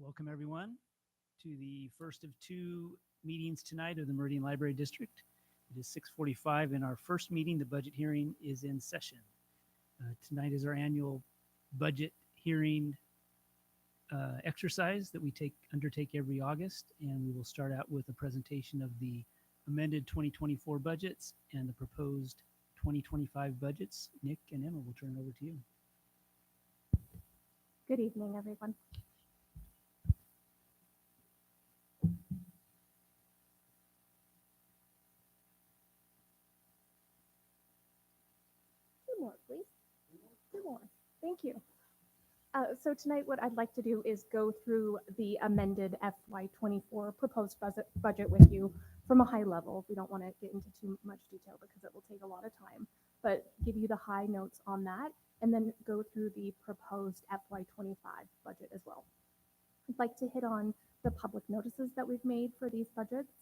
Welcome everyone to the first of two meetings tonight of the Meridian Library District. It is 6:45 and our first meeting, the budget hearing, is in session. Tonight is our annual budget hearing exercise that we undertake every August, and we will start out with a presentation of the amended 2024 budgets and the proposed 2025 budgets. Nick and Emma, will turn it over to you. Good evening, everyone. Two more, please. Two more. Thank you. So tonight, what I'd like to do is go through the amended FY24 proposed budget with you from a high level. We don't want to get into too much detail because it will take a lot of time, but give you the high notes on that, and then go through the proposed FY25 budget as well. I'd like to hit on the public notices that we've made for these budgets,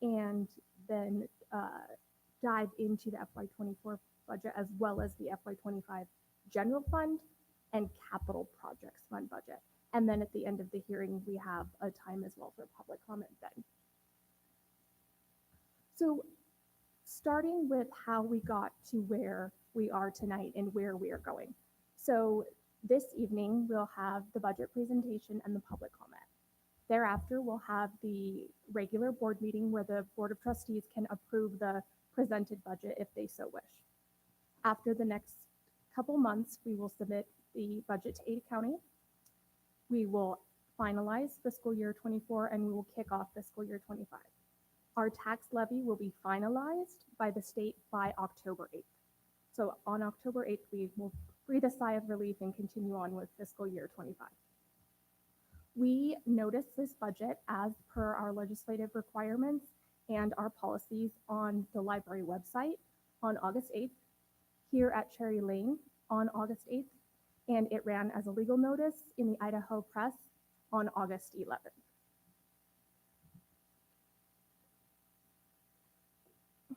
and then dive into the FY24 budget as well as the FY25 general fund and capital projects fund budget. And then at the end of the hearing, we have a time as well for public comment then. So starting with how we got to where we are tonight and where we are going. So this evening, we'll have the budget presentation and the public comment. Thereafter, we'll have the regular board meeting where the Board of Trustees can approve the presented budget if they so wish. After the next couple months, we will submit the budget to Ada County. We will finalize fiscal year 24 and we will kick off fiscal year 25. Our tax levy will be finalized by the state by October 8th. So on October 8th, we will breathe a sigh of relief and continue on with fiscal year 25. We noticed this budget as per our legislative requirements and our policies on the library website on August 8th, here at Cherry Lane on August 8th, and it ran as a legal notice in the Idaho Press on August 11th.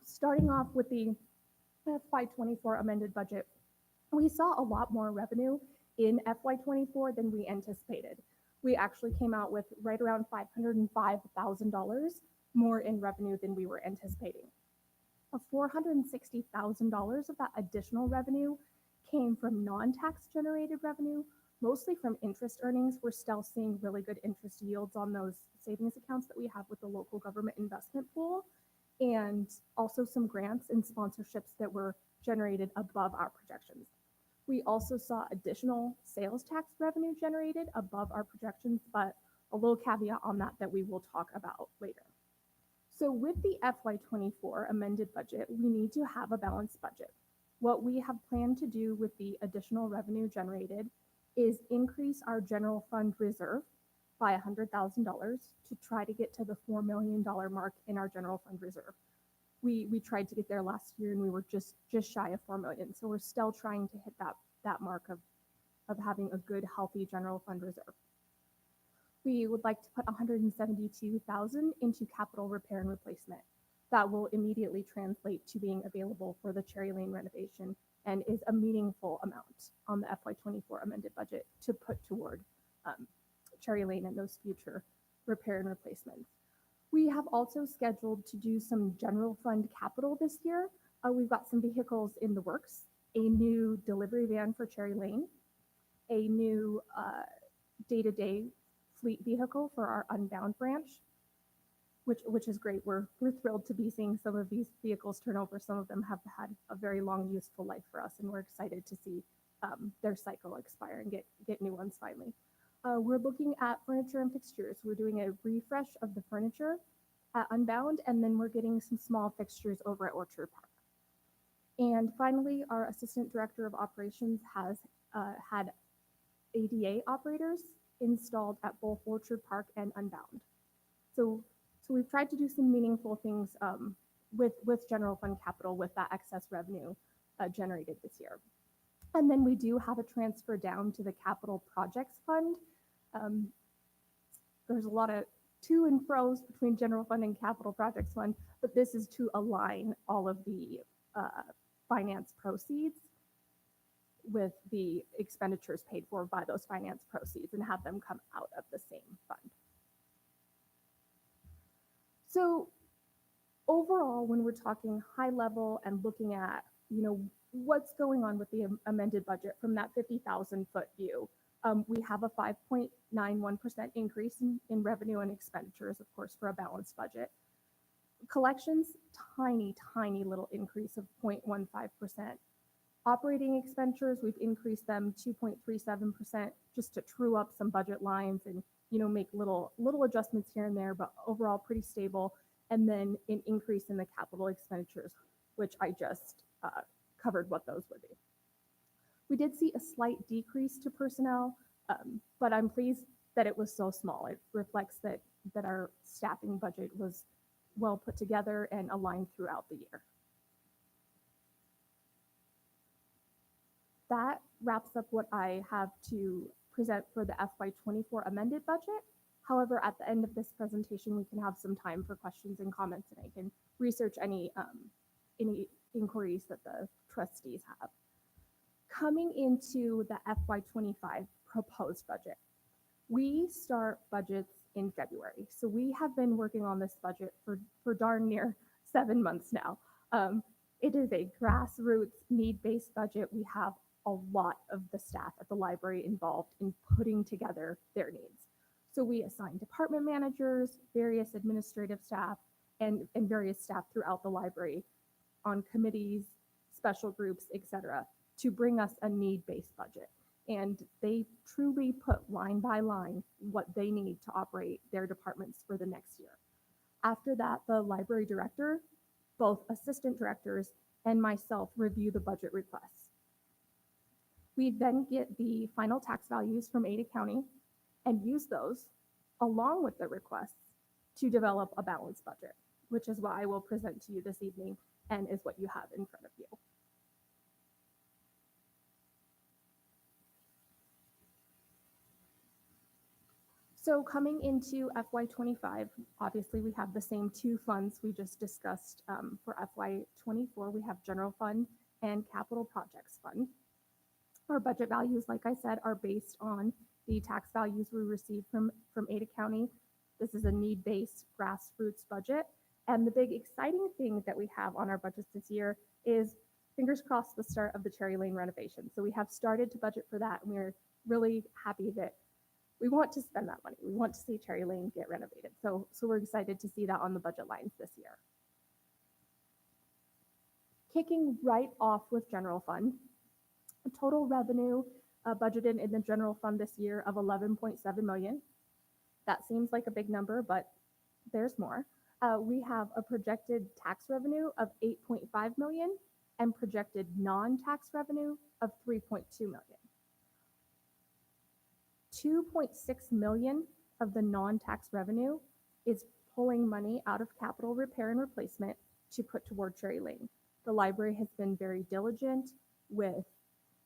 Starting off with the FY24 amended budget, we saw a lot more revenue in FY24 than we anticipated. We actually came out with right around $505,000 more in revenue than we were anticipating. $460,000 of that additional revenue came from non-tax generated revenue, mostly from interest earnings. We're still seeing really good interest yields on those savings accounts that we have with the local government investment pool, and also some grants and sponsorships that were generated above our projections. We also saw additional sales tax revenue generated above our projections, but a little caveat on that we will talk about later. So with the FY24 amended budget, we need to have a balanced budget. What we have planned to do with the additional revenue generated is increase our general fund reserve by $100,000 to try to get to the $4 million mark in our general fund reserve. We tried to get there last year and we were just shy of 4 million. So we're still trying to hit that mark of having a good, healthy general fund reserve. We would like to put $172,000 into capital repair and replacement. That will immediately translate to being available for the Cherry Lane renovation and is a meaningful amount on the FY24 amended budget to put toward Cherry Lane and those future repair and replacements. We have also scheduled to do some general fund capital this year. We've got some vehicles in the works, a new delivery van for Cherry Lane, a new day-to-day fleet vehicle for our Unbound branch, which is great. We're thrilled to be seeing some of these vehicles turn over. Some of them have had a very long, useful life for us, and we're excited to see their cycle expire and get new ones finally. We're looking at furniture and fixtures. We're doing a refresh of the furniture at Unbound, and then we're getting some small fixtures over at Orchard Park. And finally, our Assistant Director of Operations has had ADA operators installed at both Orchard Park and Unbound. So we've tried to do some meaningful things with general fund capital with that excess revenue generated this year. And then we do have a transfer down to the capital projects fund. There's a lot of to and fro's between general fund and capital projects fund, but this is to align all of the finance proceeds with the expenditures paid for by those finance proceeds and have them come out of the same fund. So overall, when we're talking high level and looking at, what's going on with the amended budget from that 50,000 foot view, we have a 5.91% increase in revenue and expenditures, of course, for a balanced budget. Collections, tiny, tiny little increase of 0.15%. Operating expenditures, we've increased them 2.37% just to true up some budget lines and make little adjustments here and there, but overall pretty stable. And then an increase in the capital expenditures, which I just covered what those would be. We did see a slight decrease to personnel, but I'm pleased that it was so small. It reflects that our staffing budget was well put together and aligned throughout the year. That wraps up what I have to present for the FY24 amended budget. However, at the end of this presentation, we can have some time for questions and comments, and I can research any inquiries that the trustees have. Coming into the FY25 proposed budget, we start budgets in February. So we have been working on this budget for darn near 7 months now. It is a grassroots need-based budget. We have a lot of the staff at the library involved in putting together their needs. So we assign department managers, various administrative staff, and various staff throughout the library on committees, special groups, etc., to bring us a need-based budget. And they truly put line by line what they need to operate their departments for the next year. After that, the library director, both assistant directors, and myself review the budget requests. We then get the final tax values from Ada County and use those along with the requests to develop a balanced budget, which is what I will present to you this evening and is what you have in front of you. So coming into FY25, obviously we have the same two funds we just discussed. For FY24, we have General Fund and Capital Projects Fund. Our budget values, like I said, are based on the tax values we received from Ada County. This is a need-based grassroots budget. And the big exciting thing that we have on our budgets this year is, fingers crossed, the start of the Cherry Lane renovation. So we have started to budget for that, and we're really happy that we want to spend that money. We want to see Cherry Lane get renovated. So we're excited to see that on the budget lines this year. Kicking right off with General Fund, a total revenue budgeted in the General Fund this year of $11.7 million. That seems like a big number, but there's more. We have a projected tax revenue of $8.5 million and projected non-tax revenue of $3.2 million. $2.6 million of the non-tax revenue is pulling money out of capital repair and replacement to put toward Cherry Lane. The library has been very diligent with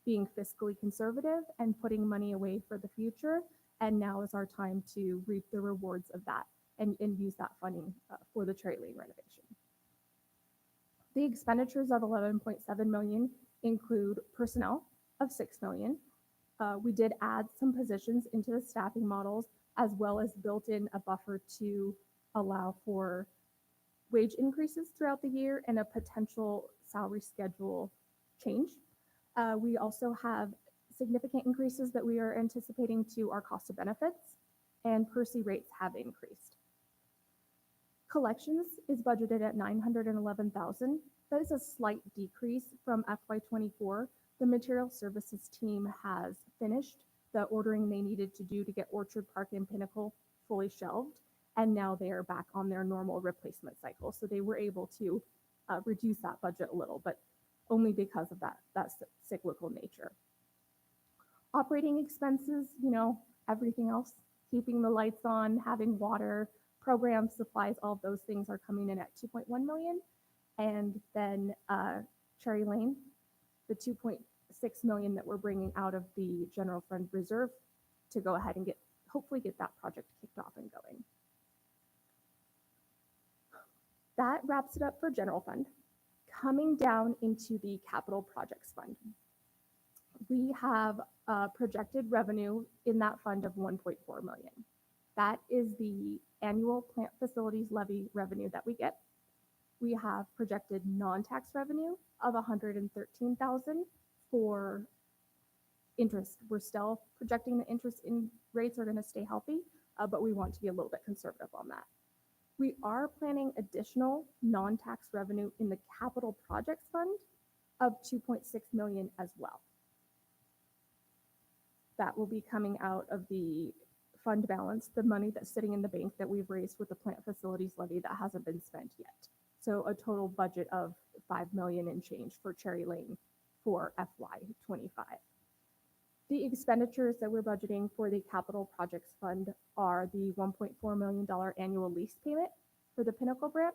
being fiscally conservative and putting money away for the future, and now is our time to reap the rewards of that and use that funding for the Cherry Lane renovation. The expenditures of $11.7 million include personnel of $6 million. We did add some positions into the staffing models, as well as built in a buffer to allow for wage increases throughout the year and a potential salary schedule change. We also have significant increases that we are anticipating to our cost of benefits, and Percy rates have increased. Collections is budgeted at $911,000. That is a slight decrease from FY24. The material services team has finished the ordering they needed to do to get Orchard Park and Pinnacle fully shelved, and now they are back on their normal replacement cycle. So they were able to reduce that budget a little, but only because of that cyclical nature. Operating expenses, everything else, keeping the lights on, having water, programs, supplies, all of those things are coming in at $2.1 million. And then Cherry Lane, the $2.6 million that we're bringing out of the general fund reserve to go ahead and hopefully get that project kicked off and going. That wraps it up for general fund. Coming down into the capital projects fund. We have projected revenue in that fund of 1.4 million. That is the annual plant facilities levy revenue that we get. We have projected non-tax revenue of 113,000 for interest. We're still projecting the interest in rates are going to stay healthy, but we want to be a little bit conservative on that. We are planning additional non-tax revenue in the capital projects fund of 2.6 million as well. That will be coming out of the fund balance, the money that's sitting in the bank that we've raised with the plant facilities levy that hasn't been spent yet. So a total budget of 5 million and change for Cherry Lane for FY25. The expenditures that we're budgeting for the capital projects fund are the $1.4 million annual lease payment for the Pinnacle branch,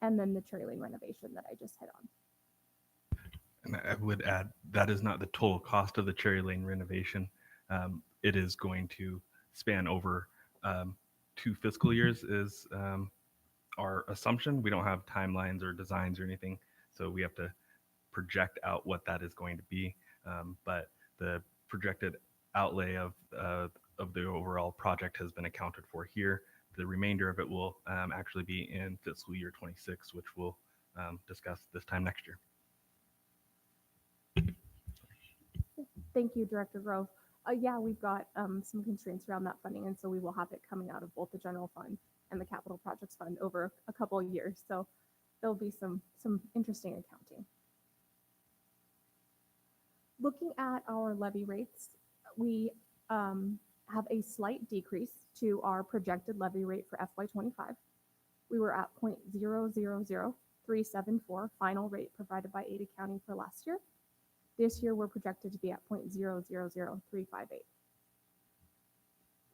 and then the Cherry Lane renovation that I just hit on. And I would add that is not the total cost of the Cherry Lane renovation. It is going to span over 2 fiscal years is our assumption. We don't have timelines or designs or anything, so we have to project out what that is going to be. But the projected outlay of the overall project has been accounted for here. The remainder of it will actually be in fiscal year 26, which we'll discuss this time next year. Thank you, Director Grove. Yeah, we've got some constraints around that funding, and so we will have it coming out of both the general fund and the capital projects fund over a couple of years. So there'll be some interesting accounting. Looking at our levy rates, we have a slight decrease to our projected levy rate for FY25. We were at 0.000374 final rate provided by Ada County for last year. This year, we're projected to be at 0.000358.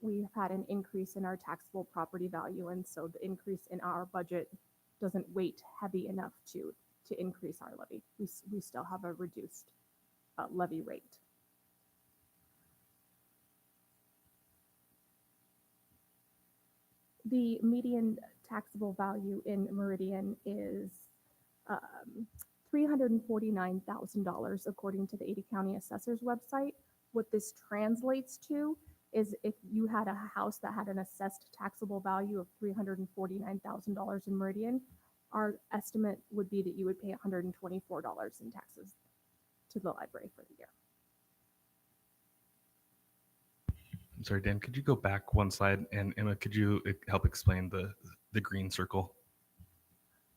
We've had an increase in our taxable property value, and so the increase in our budget doesn't weight heavy enough to increase our levy. We still have a reduced levy rate. The median taxable value in Meridian is $349,000 according to the Ada County Assessor's website. What this translates to is if you had a house that had an assessed taxable value of $349,000 in Meridian, our estimate would be that you would pay $124 in taxes to the library for the year. I'm sorry, Dan, could you go back one slide? And Emma, could you help explain the green circle?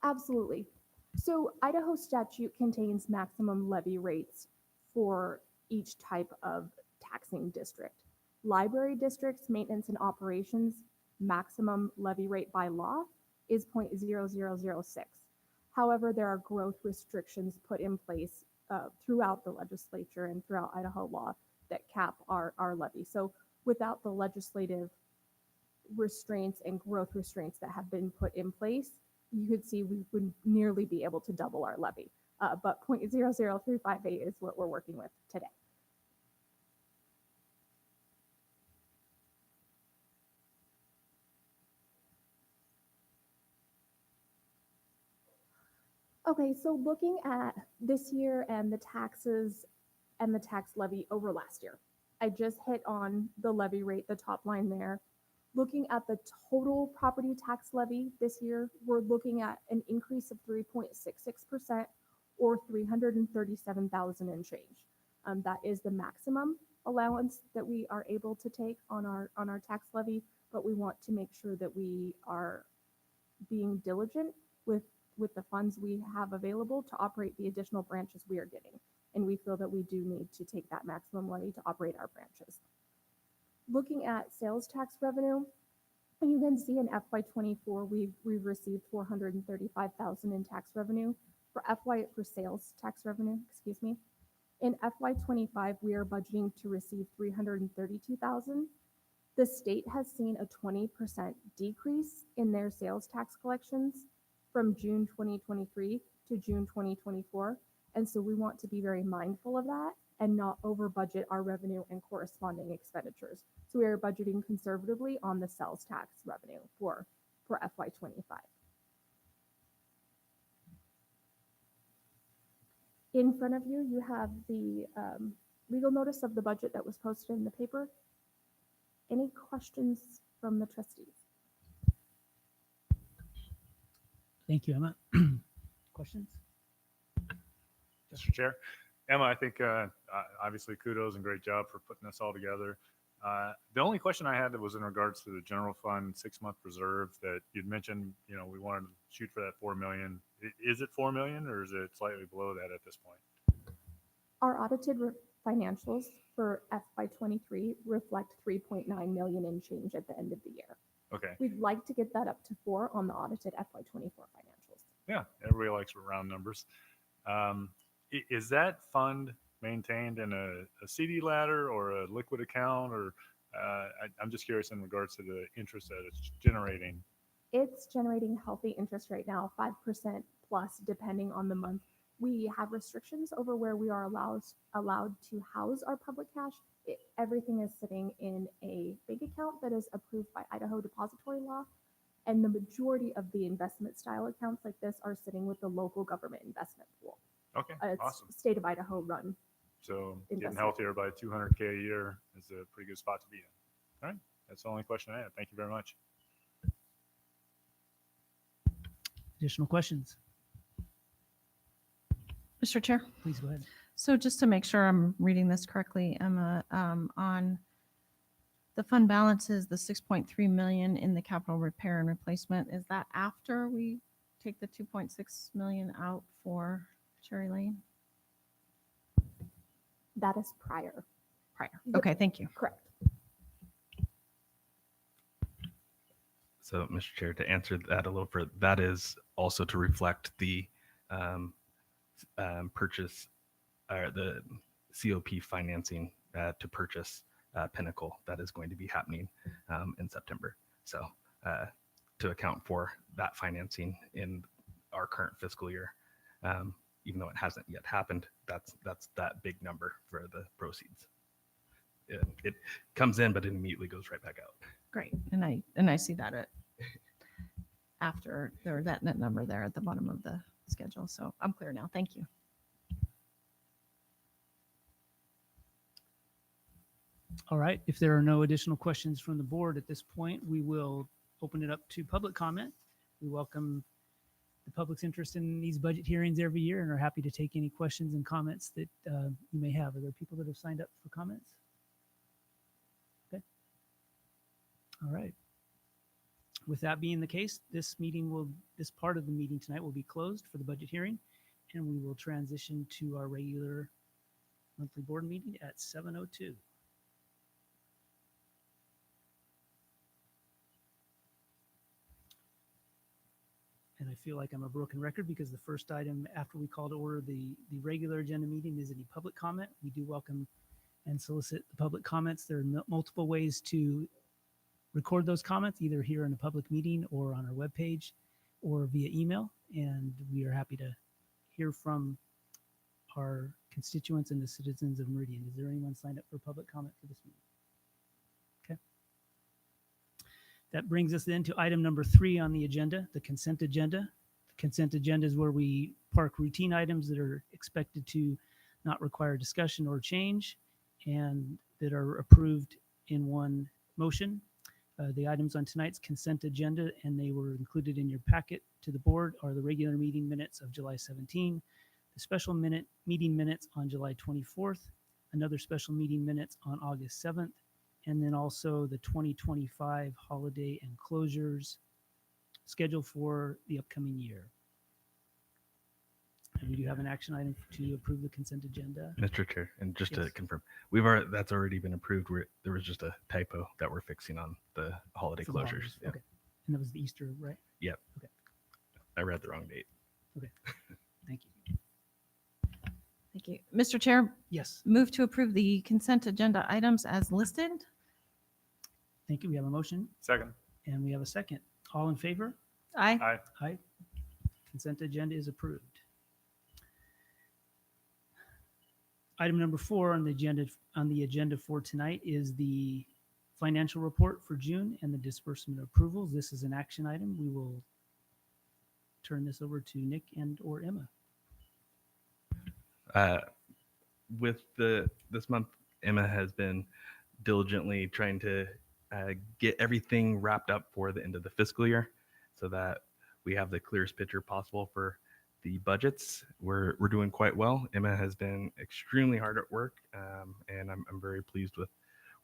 Absolutely. So Idaho statute contains maximum levy rates for each type of taxing district. Library districts, maintenance and operations, maximum levy rate by law is 0.0006. However, there are growth restrictions put in place throughout the legislature and throughout Idaho law that cap our levy. So without the legislative restraints and growth restraints that have been put in place, you could see we would nearly be able to double our levy. But 0.00358 is what we're working with today. Okay, so looking at this year and the taxes and the tax levy over last year, I just hit on the levy rate, the top line there. Looking at the total property tax levy this year, we're looking at an increase of 3.66% or 337,000 and change. That is the maximum allowance that we are able to take on our tax levy, but we want to make sure that we are being diligent with the funds we have available to operate the additional branches we are getting. And we feel that we do need to take that maximum levy to operate our branches. Looking at sales tax revenue, you can see in FY24 we've received 435,000 in tax revenue. For sales tax revenue, excuse me. In FY25 we are budgeting to receive 332,000. The state has seen a 20% decrease in their sales tax collections from June 2023 to June 2024, and so we want to be very mindful of that and not over budget our revenue and corresponding expenditures. So we are budgeting conservatively on the sales tax revenue for FY25. In front of you, you have the legal notice of the budget that was posted in the paper. Any questions from the trustees? Thank you, Emma. Questions? Mr. Chair. Emma, I think obviously kudos and great job for putting this all together. The only question I had was in regards to the general fund 6-month reserve that you'd mentioned, we wanted to shoot for that 4 million. Is it 4 million or is it slightly below that at this point? Our audited financials for FY23 reflect 3.9 million in change at the end of the year. Okay. We'd like to get that up to 4 on the audited FY24 financials. Yeah, everybody likes round numbers. Is that fund maintained in a CD ladder or a liquid account, or I'm just curious in regards to the interest that it's generating. It's generating healthy interest right now, 5% plus depending on the month. We have restrictions over where we are allowed to house our public cash. Everything is sitting in a bank account that is approved by Idaho depository law. And the majority of the investment style accounts like this are sitting with the local government investment pool. Okay, It's awesome. state of Idaho run. So getting investment. healthier by 200K a year is a pretty good spot to be in. All right, that's the only question I had. Thank you very much. Additional questions? Mr. Chair, Please go ahead. so just to make sure I'm reading this correctly, Emma, on the fund balances, the 6.3 million in the capital repair and replacement, is that after we take the 2.6 million out for Cherry Lane? That is prior. Prior. Okay, thank you. Correct. So, Mr. Chair, to answer that a little further, that is also to reflect the purchase or the COP financing to purchase Pinnacle that is going to be happening in September. So, to account for that financing in our current fiscal year, even though it hasn't yet happened, that's that big number for the proceeds. It comes in, but it immediately goes right back out. Great. And I see that after there, that net number there at the bottom of the schedule. So I'm clear now. Thank you. All right. If there are no additional questions from the board at this point, we will open it up to public comment. We welcome the public's interest in these budget hearings every year and are happy to take any questions and comments that you may have. Are there people that have signed up for comments? Okay. All right. With that being the case, this part of the meeting tonight will be closed for the budget hearing, and we will transition to our regular monthly board meeting at 7:02. And I feel like I'm a broken record because the first item after we call to order the regular agenda meeting is any public comment. We do welcome and solicit the public comments. There are multiple ways to record those comments, either here in a public meeting or on our webpage or via email. And we are happy to hear from our constituents and the citizens of Meridian. Is there anyone signed up for public comment for this meeting? Okay. That brings us then to item number 3 on the agenda, the consent agenda. The consent agenda is where we park routine items that are expected to not require discussion or change and that are approved in one motion. The items on tonight's consent agenda, and they were included in your packet to the board, are the regular meeting minutes of July 17, the special meeting minutes on July 24th, another special meeting minutes on August 7th, and then also the 2025 holiday and closures scheduled for the upcoming year. And we do have an action item to approve the consent agenda. Mr. Chair, and just to Yes. confirm, that's already been approved. There was just a typo that we're fixing on the holiday For the closures. holidays. Yeah. Okay. And that was the Easter, right? Yep. Okay. I read the wrong date. Thank you. Thank you. Mr. Chair, Yes. move to approve the consent agenda items as listed. Thank you. We have a motion Second. and we have a second. All in favor? Aye. Aye. Aye. Consent agenda is approved. Item number 4 on the agenda for tonight is the financial report for June and the disbursement approvals. This is an action item. We will turn this over to Nick and or Emma. with this month, Emma has been diligently trying to get everything wrapped up for the end of the fiscal year, so that we have the clearest picture possible for the budgets. We're doing quite well. Emma has been extremely hard at work, and I'm very pleased with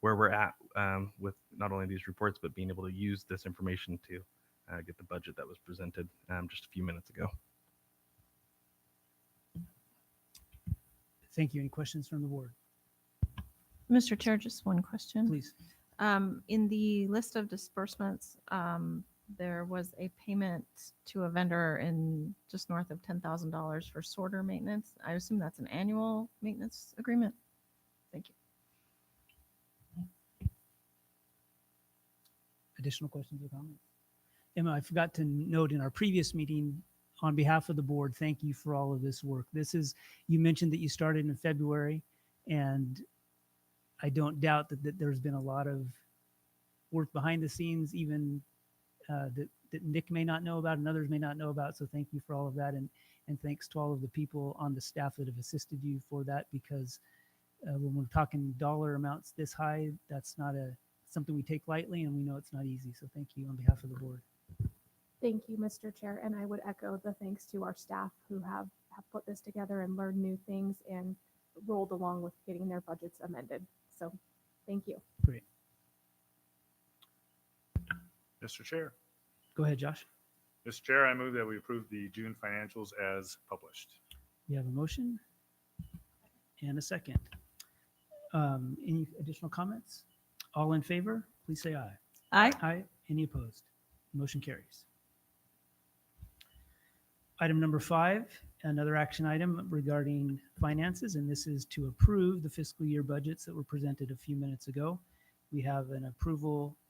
where we're at with not only these reports, but being able to use this information to get the budget that was presented just a few minutes ago. Thank you. Any questions from the board? Mr. Chair, just one question. Please. In the list of disbursements, there was a payment to a vendor in just north of $10,000 for sorter maintenance. I assume that's an annual maintenance agreement. Thank you. Additional questions or comments? Emma, I forgot to note in our previous meeting, on behalf of the board, thank you for all of this work. You mentioned that you started in February, and I don't doubt that there's been a lot of work behind the scenes, even that Nick may not know about and others may not know about. So thank you for all of that. And thanks to all of the people on the staff that have assisted you for that, because when we're talking dollar amounts this high, that's not something we take lightly, and we know it's not easy. So thank you on behalf of the board. Thank you, Mr. Chair, and I would echo the thanks to our staff who have put this together and learned new things and rolled along with getting their budgets amended. So thank you. Great. Mr. Chair. Go ahead, Josh. Mr. Chair, I move that we approve the June financials as published. You have a motion and a second. Any additional comments? All in favor, please say aye. Aye. Aye. Any opposed? Motion carries. Item number 5, another action item regarding finances, and this is to approve the fiscal year budgets that were presented a few minutes ago. We have an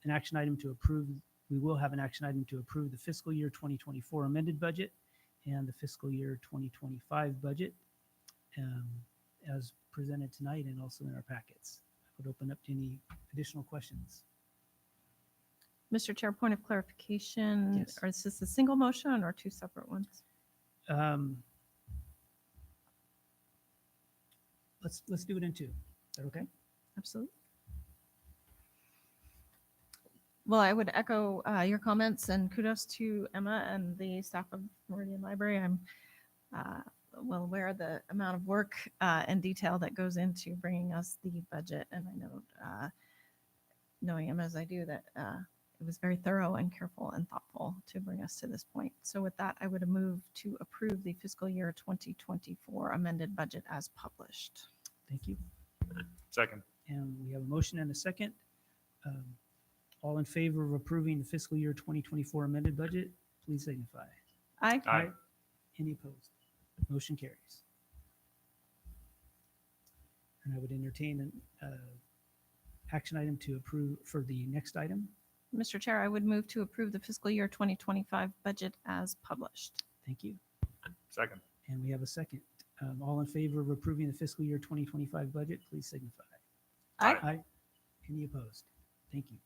action item to approve. We will have an action item to approve the fiscal year 2024 amended budget and the fiscal year 2025 budget as presented tonight and also in our packets. I would open up to any additional questions. Mr. Chair, point of clarification. Yes. Or is this a single motion or two separate ones? Let's do it in 2. Is that okay? Absolutely. Well, I would echo your comments and kudos to Emma and the staff of Meridian Library. I'm well aware of the amount of work and detail that goes into bringing us the budget. And I know, knowing Emma as I do, that it was very thorough and careful and thoughtful to bring us to this point. So with that, I would move to approve the fiscal year 2024 amended budget as published. Thank you. Second. And we have a motion and a second. All in favor of approving the fiscal year 2024 amended budget, please signify. Aye. Aye. Any opposed? Motion carries. And I would entertain an action item to approve for the next item. Mr. Chair, I would move to approve the fiscal year 2025 budget as published. Thank you. Second. And we have a second. All in favor of approving the fiscal year 2025 budget, please signify. Aye. Aye. Any opposed? Thank you.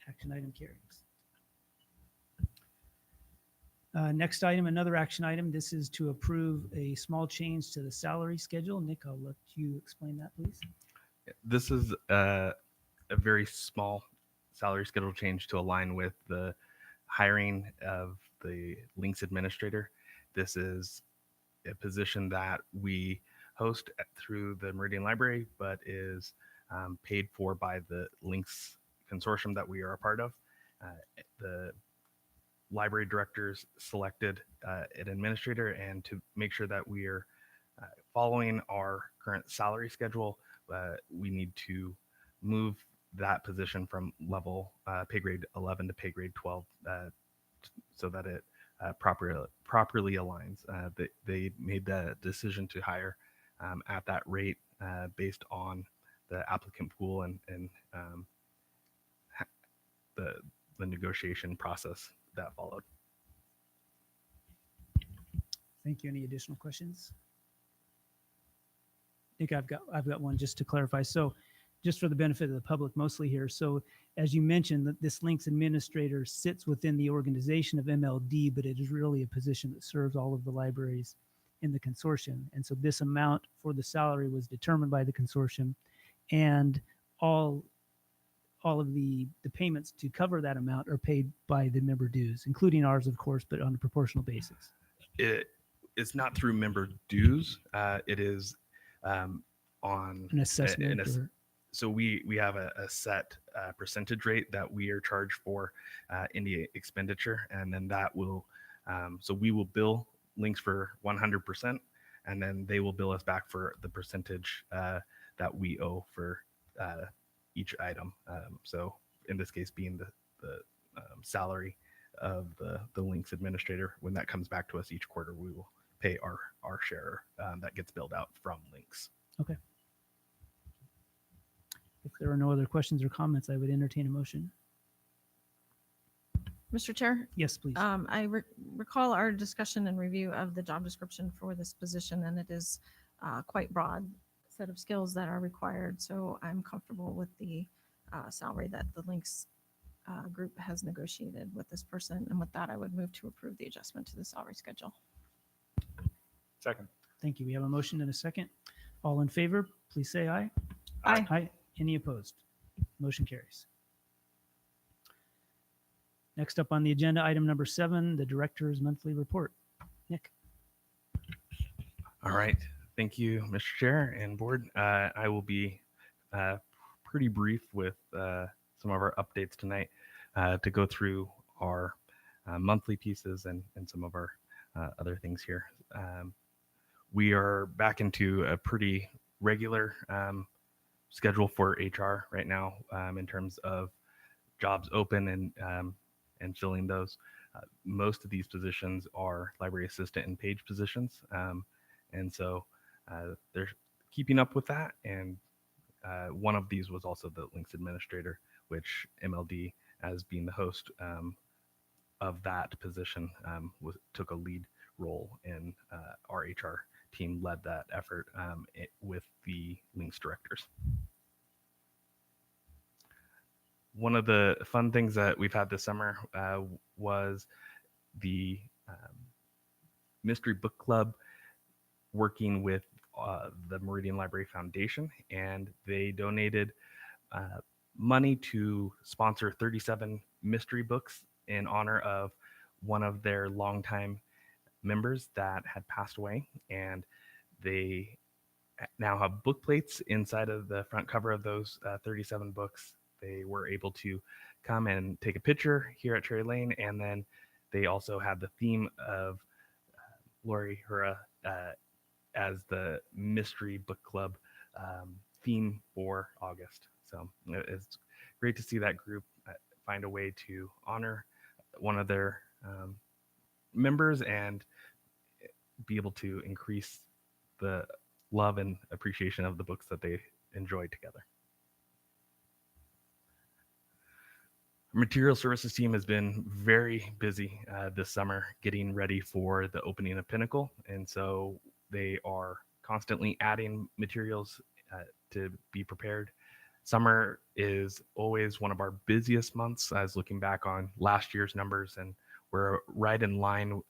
Action item carries. Next item, another action item. This is to approve a small change to the salary schedule. Nick, I'll let you explain that, please. This is a very small salary schedule change to align with the hiring of the links administrator. This is a position that we host through the Meridian Library, but is paid for by the links consortium that we are a part of. The library directors selected an administrator, and to make sure that we are following our current salary schedule, we need to move that position from level pay grade 11 to pay grade 12 so that it properly aligns. They made the decision to hire at that rate based on the applicant pool and the negotiation process that followed. Thank you. Any additional questions? Nick, I've got one just to clarify. So just for the benefit of the public mostly here. So as you mentioned, that this links administrator sits within the organization of MLD, but it is really a position that serves all of the libraries in the consortium. And so this amount for the salary was determined by the consortium, and all of the payments to cover that amount are paid by the member dues, including ours, of course, but on a proportional basis. It's not through member dues. It is on An assessment or so we have a set percentage rate that we are charged for any expenditure, and then that will so we will bill links for 100%, and then they will bill us back for the percentage that we owe for each item. So in this case, being the salary of the links administrator, when that comes back to us each quarter, we will pay our share that gets billed out from links. okay. If there are no other questions or comments, I would entertain a motion. Mr. Chair, Yes, please. I recall our discussion and review of the job description for this position, and it is quite broad set of skills that are required. So I'm comfortable with the salary that the Links group has negotiated with this person. And with that, I would move to approve the adjustment to the salary schedule. Second. Thank you. We have a motion and a second. All in favor, please say aye. Aye. Aye. Any opposed? Motion carries. Next up on the agenda, item number 7, the director's monthly report. Nick. All right. Thank you, Mr. Chair and board. I will be pretty brief with some of our updates tonight to go through our monthly pieces and some of our other things here. We are back into a pretty regular schedule for HR right now in terms of jobs open and filling those. Most of these positions are library assistant and page positions. And so they're keeping up with that. And one of these was also the links administrator, which MLD, as being the host of that position, took a lead role in our HR team led that effort with the links directors. One of the fun things that we've had this summer was the Mystery Book Club working with the Meridian Library Foundation, and they donated money to sponsor 37 mystery books in honor of one of their longtime members that had passed away. And they now have book plates inside of the front cover of those 37 books. They were able to come and take a picture here at Cherry Lane, and then they also had the theme of Lori Hura as the Mystery Book Club theme for August. So it's great to see that group find a way to honor one of their members and be able to increase the love and appreciation of the books that they enjoyed together. Our material services team has been very busy this summer getting ready for the opening of Pinnacle. And so they are constantly adding materials to be prepared. Summer is always one of our busiest months. I was looking back on last year's numbers, and we're right in line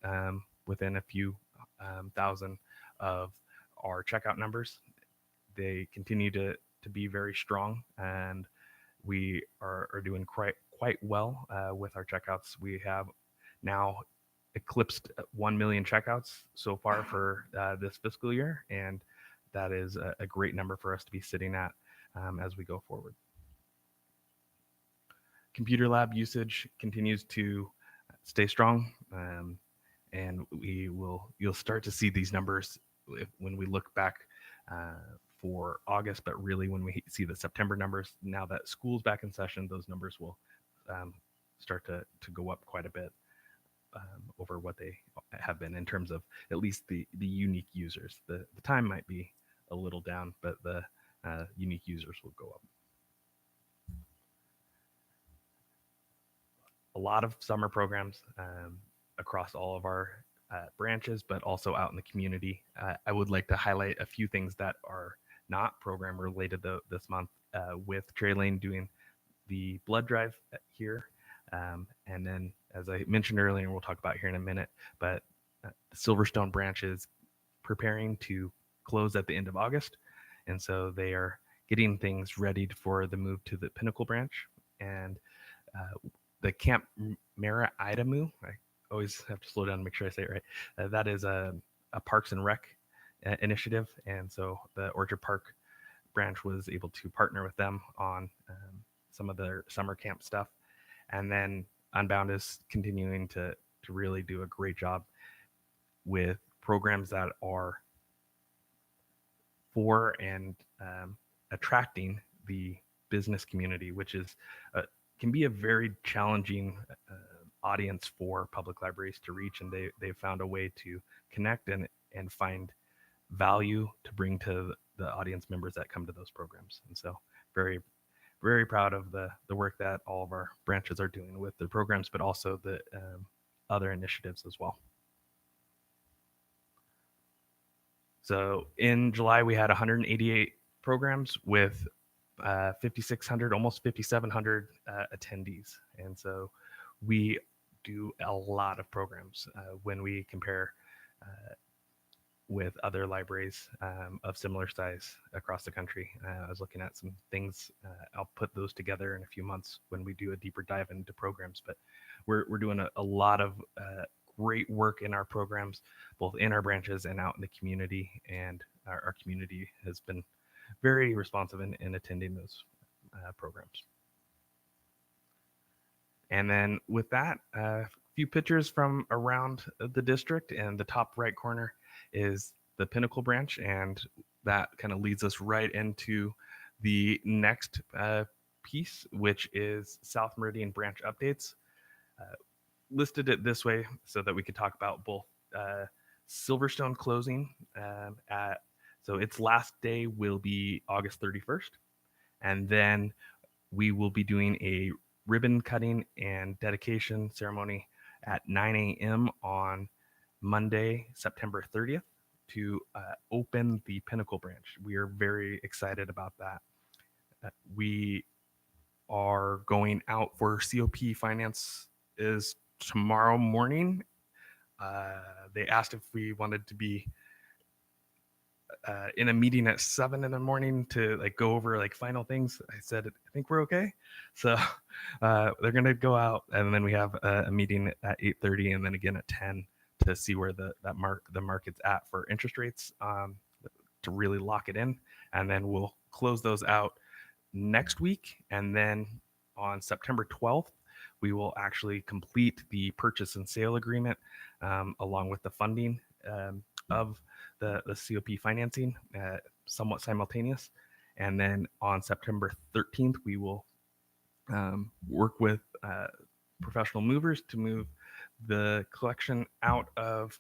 within a few thousand of our checkout numbers. They continue to be very strong, and we are doing quite well with our checkouts. We have now eclipsed 1 million checkouts so far for this fiscal year, and that is a great number for us to be sitting at as we go forward. Computer lab usage continues to stay strong, and you'll start to see these numbers when we look back for August, but really when we see the September numbers, now that school's back in session, those numbers will start to go up quite a bit over what they have been in terms of at least the unique users. The time might be a little down, but the unique users will go up. A lot of summer programs across all of our branches, but also out in the community. I would like to highlight a few things that are not program related this month, with Cherry Lane doing the blood drive here. And then, as I mentioned earlier, and we'll talk about here in a minute, but the Silverstone branches preparing to close at the end of August. And so they are getting things ready for the move to the Pinnacle branch. And the Camp Mara Idamu, I always have to slow down and make sure I say it right. That is a Parks and Rec initiative. And so the Orchard Park branch was able to partner with them on some of their summer camp stuff. And then Unbound is continuing to really do a great job with programs that are for and attracting the business community, which is can be a very challenging audience for public libraries to reach, and they've found a way to connect and find value to bring to the audience members that come to those programs. And so very, very proud of the work that all of our branches are doing with the programs, but also the other initiatives as well. So in July, we had 188 programs with 5,600, almost 5,700 attendees. And so we do a lot of programs when we compare with other libraries of similar size across the country. I was looking at some things. I'll put those together in a few months when we do a deeper dive into programs. But we're doing a lot of great work in our programs, both in our branches and out in the community. And our community has been very responsive in attending those programs. And then with that, a few pictures from around the district, and the top right corner is the Pinnacle branch, and that kind of leads us right into the next piece, which is South Meridian branch updates. Listed it this way so that we could talk about both Silverstone closing so its last day will be August 31st, and then we will be doing a ribbon cutting and dedication ceremony at 9 a.m. on Monday, September 30th to open the Pinnacle branch. We are very excited about that. We are going out for COP finance is tomorrow morning. They asked if we wanted to be in a meeting at 7 in the morning to like go over like final things. I said, I think we're okay. So they're going to go out, and then we have a meeting at 8:30 and then again at 10 to see where the market's at for interest rates to really lock it in. And then we'll close those out next week. And then on September 12th, we will actually complete the purchase and sale agreement along with the funding of the COP financing, somewhat simultaneous. And then on September 13th, we will work with professional movers to move the collection out of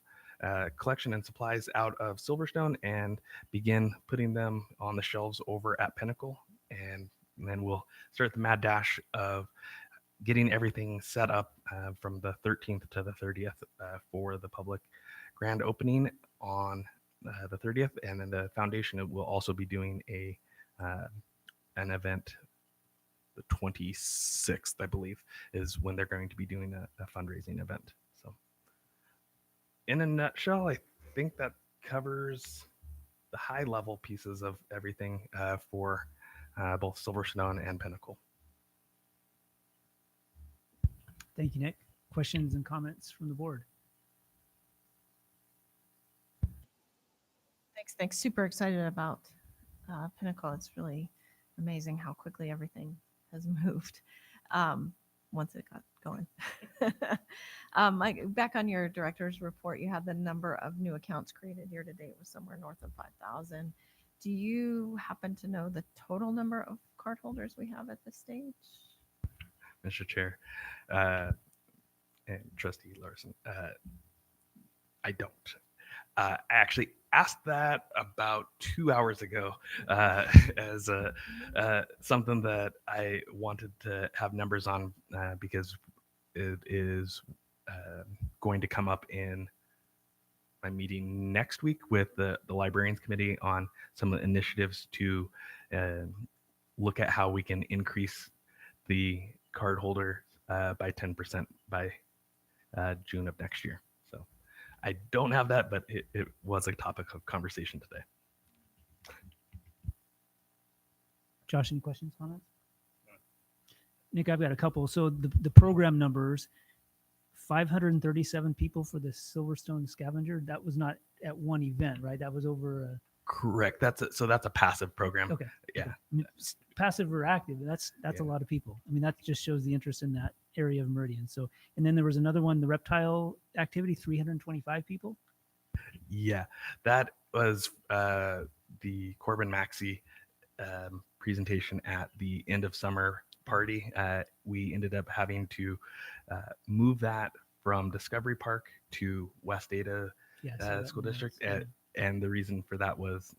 collection and supplies out of Silverstone and begin putting them on the shelves over at Pinnacle. And then we'll start the mad dash of getting everything set up from the 13th to the 30th for the public grand opening on the 30th. And then the foundation will also be doing an event the 26th, I believe, is when they're going to be doing a fundraising event. So in a nutshell, I think that covers the high level pieces of everything for both Silverstone and Pinnacle. Thank you, Nick. Questions and comments from the board? Thanks. Super excited about Pinnacle. It's really amazing how quickly everything has moved once it got going. Mike, back on your director's report, you had the number of new accounts created year to date was somewhere north of 5,000. Do you happen to know the total number of cardholders we have at this stage? Mr. Chair and Trustee Larson, I don't. I actually asked that about 2 hours ago as something that I wanted to have numbers on because it is going to come up in my meeting next week with the Librarians Committee on some of the initiatives to look at how we can increase the cardholder by 10% by June of next year. So I don't have that, but it was a topic of conversation today. Josh, any questions, comments? Nick, I've got a couple. So the program numbers, 537 people for the Silverstone Scavenger. That was not at one event, right? That was over. Correct. So that's a passive program. Okay. Yeah. Okay. I mean, passive or active, that's a Yeah. lot of people. I mean, that just shows the interest in that area of Meridian. So, and then there was another one, the reptile activity, 325 people. Yeah, that was the Corbin Maxey presentation at the end of summer party. We ended up having to move that from Discovery Park to West Ada Yeah. I saw that School in the District, notes. and the reason for that was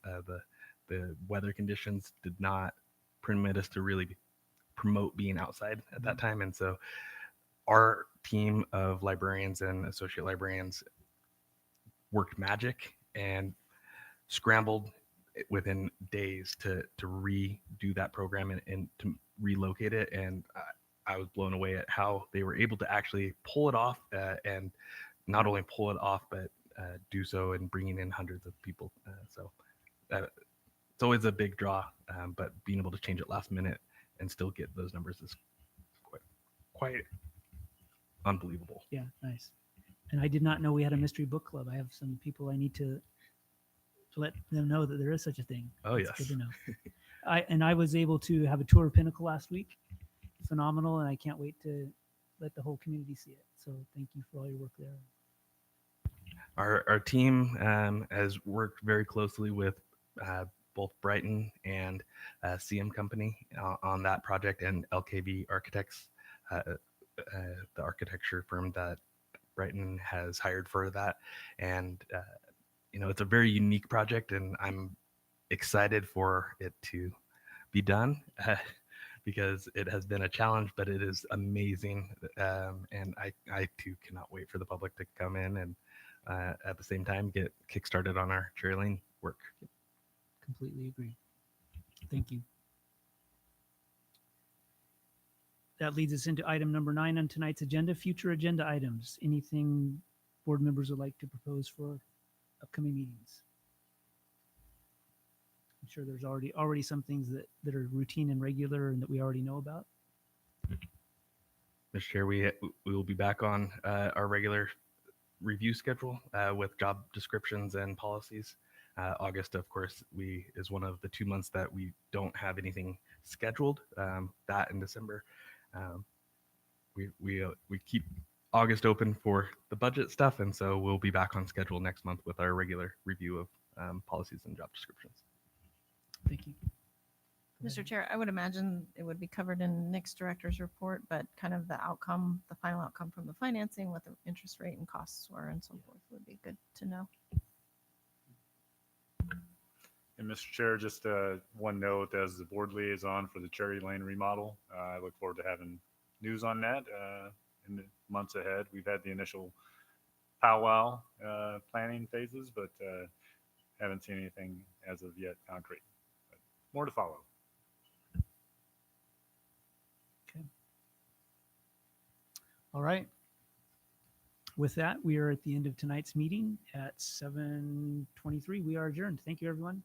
the weather conditions did not permit us to really promote being outside at that time, and so our team of librarians and associate librarians worked magic and scrambled within days to redo that program and to relocate it. And I was blown away at how they were able to actually pull it off, and not only pull it off, but do so and bringing in hundreds of people. So it's always a big draw, but being able to change it last minute and still get those numbers is quite unbelievable. Yeah. Nice. And I did not know we had a mystery book club. I have some people I need to let them know that there is such a thing. Oh, It's yes. good to know. I was able to have a tour of Pinnacle last week. Phenomenal, and I can't wait to let the whole community see it. So thank you for all your work there. Our team has worked very closely with both Brighton and CM Company on that project, and LKV Architects, the architecture firm that Brighton has hired for that. And it's a very unique project, and I'm excited for it to be done. Because it has been a challenge, but it is amazing. And I too cannot wait for the public to come in and at the same time get kickstarted on our Cherry Lane work. Completely agree. Thank you. That leads us into item number 9 on tonight's agenda, future agenda items. Anything board members would like to propose for upcoming meetings? I'm sure there's already some things that are routine and regular and that we already know about. Mr. Chair, we will be back on our regular review schedule with job descriptions and policies. August, of course, is one of the 2 months that we don't have anything scheduled. That in December, we keep August open for the budget stuff, and so we'll be back on schedule next month with our regular review of policies and job descriptions. Thank you. Go Mr. ahead. Chair, I would imagine it would be covered in Nick's director's report, but kind of the outcome, the final outcome from the financing, what the interest rate and costs were and so forth would be good to know. And Mr. Chair, just one note, as the board liaison for the Cherry Lane remodel, I look forward to having news on that in the months ahead. We've had the initial powwow planning phases, but haven't seen anything as of yet concrete. But more to follow. All right. With that, we are at the end of tonight's meeting at 7:23. We are adjourned. Thank you, everyone.